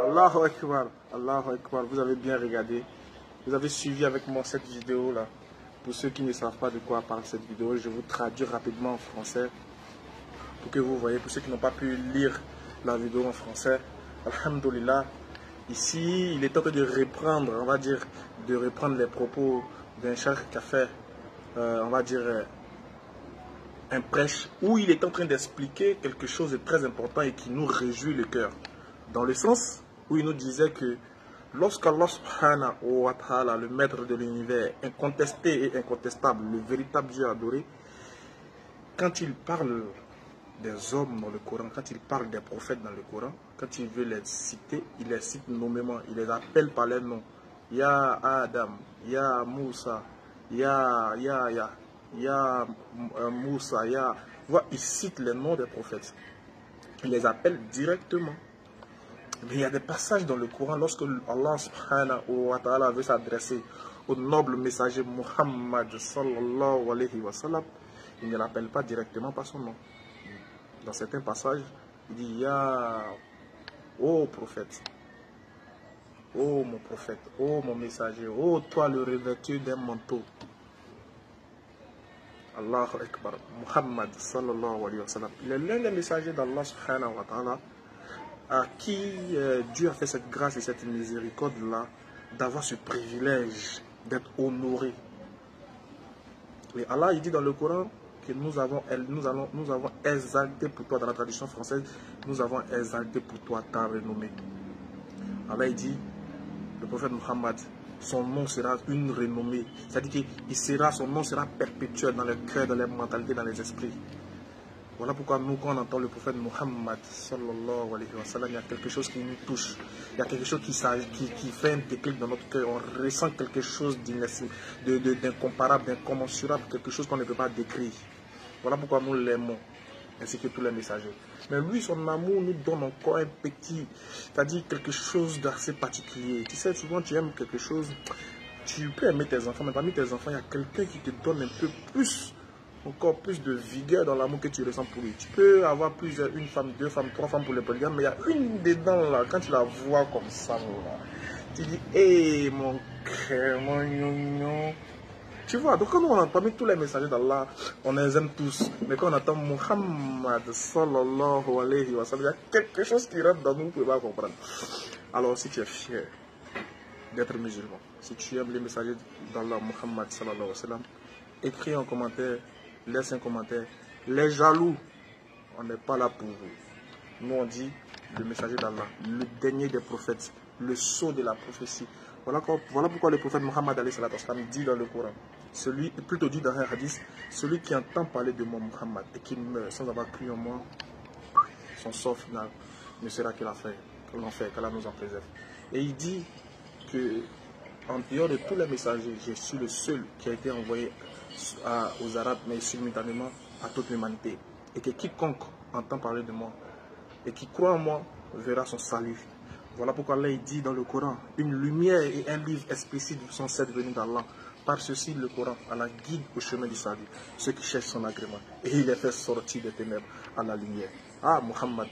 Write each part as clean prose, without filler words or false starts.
Allahu Akbar, Allahu Akbar, vous avez bien regardé. Vous avez suivi avec moi cette vidéo là. Pour ceux qui ne savent pas de quoi parle cette vidéo, je vous traduis rapidement en français pour que vous voyez. Pour ceux qui n'ont pas pu lire la vidéo en français, alhamdoulilah, ici il est temps de reprendre, on va dire, de reprendre les propos d'un cheikh qui a fait, on va dire, un prêche où il est en train d'expliquer quelque chose de très important et qui nous réjouit le cœur. Dans le sens où il nous disait que lorsqu'Allah subhanahu wa ta'ala, le maître de l'univers, incontesté et incontestable, le véritable Dieu adoré, quand il parle des hommes dans le Coran, quand il parle des prophètes dans le Coran, quand il veut les citer, il les cite nommément, il les appelle par les noms. Ya Adam, Ya Moussa, Ya Moussa, il cite les noms des prophètes. Il les appelle directement. Mais il y a des passages dans le Coran, lorsque Allah subhanahu wa ta'ala veut s'adresser au noble messager Muhammad sallallahu alayhi wa sallam, il ne l'appelle pas directement par son nom. Dans certains passages, il dit Ya, ô prophète, ô mon prophète, ô mon messager, ô toi le revêtu d'un manteau. Allahu Akbar, Muhammad sallallahu alayhi wa sallam. Il est l'un des messagers d'Allah subhanahu wa ta'ala à qui Dieu a fait cette grâce et cette miséricorde-là d'avoir ce privilège d'être honoré. Et Allah, il dit dans le Coran que nous avons exalté pour toi, dans la tradition française, nous avons exalté pour toi ta renommée. Allah, il dit, le prophète Muhammad, son nom sera une renommée. C'est-à-dire que son nom sera perpétuel dans le cœur, dans les mentalités, dans les esprits. Voilà pourquoi nous, quand on entend le prophète Muhammad sallallahu alayhi wa sallam, il y a quelque chose qui nous touche. Il y a quelque chose qui fait un déclic dans notre cœur. On ressent quelque chose d'incomparable, d'incommensurable, quelque chose qu'on ne peut pas décrire. Voilà pourquoi nous l'aimons, ainsi que tous les messagers. Mais lui, son amour nous donne encore un petit, c'est-à-dire quelque chose d'assez particulier. Tu sais, souvent tu aimes quelque chose, tu peux aimer tes enfants, mais parmi tes enfants, il y a quelqu'un qui te donne un peu plus, encore plus de vigueur dans l'amour que tu ressens pour lui. Tu peux avoir une femme, deux femmes, trois femmes pour les polygames, mais il y a une dedans là, quand tu la vois comme ça, là, tu dis, hé mon cœur, mon gnon. Tu vois, donc quand on entend parmi tous les messagers d'Allah, on les aime tous. Mais quand on entend Muhammad sallallahu alayhi wa sallam, il y a quelque chose qui rentre dans nous, vous ne pouvez pas comprendre. Alors si tu es fier d'être musulman, si tu aimes les messagers d'Allah, Muhammad sallallahu alayhi wa sallam, écris un commentaire, laisse un commentaire. Les jaloux, on n'est pas là pour vous. Nous on dit le messager d'Allah, le dernier des prophètes, le sceau de la prophétie. Voilà pourquoi le prophète Muhammad dit dans le Coran, plutôt dit dans un hadith, celui qui entend parler de moi Muhammad et qui meurt sans avoir cru en moi, son sort final ne sera que l'enfer, qu'Allah nous en préserve. Et il dit que en dehors de tous les messagers, je suis le seul qui a été envoyé aux Arabes, mais simultanément à toute l'humanité. Et que quiconque entend parler de moi et qui croit en moi verra son salut. Voilà pourquoi Allah dit dans le Coran, une lumière et un livre explicite sont celles venues d'Allah. Par ceci, le Coran, Allah guide au chemin du salut, ceux qui cherchent son agrément. Et il les fait sortir des ténèbres à la lumière. Ah, Muhammad,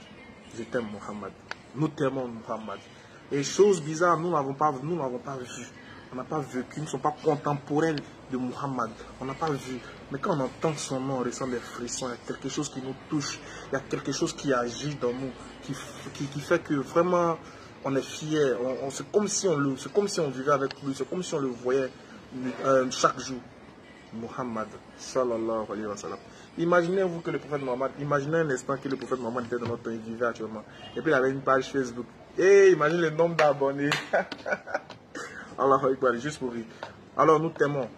je t'aime Muhammad. Nous t'aimons Muhammad. Et chose bizarre, nous n'avons pas vu. On n'a pas vécu, nous ne sommes pas contemporains de Muhammad. On n'a pas vu. Mais quand on entend son nom, on ressent des frissons. Il y a quelque chose qui nous touche. Il y a quelque chose qui agit dans nous, qui fait que vraiment on est fiers. C'est comme si on vivait avec lui. C'est comme si on le voyait chaque jour. Muhammad sallallahu alayhi wa sallam. Imaginez-vous que le prophète Muhammad, imaginez un instant que le prophète Muhammad était dans notre temps, il vivait actuellement. Et puis il avait une page Facebook. Et imagine le nombre d'abonnés. Allahu Akbar, juste pour rire. Alors nous t'aimons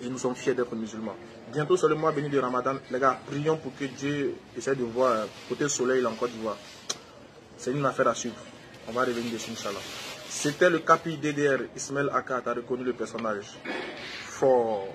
et nous sommes fiers d'être musulmans. Bientôt c'est le mois béni de Ramadan. Les gars, prions pour que Dieu essaie de voir côté soleil là en Côte d'Ivoire. C'est une affaire à suivre. On va revenir dessus, Inch'Allah. C'était le capi DDR. Ismaël Aka, tu as reconnu le personnage. Fort.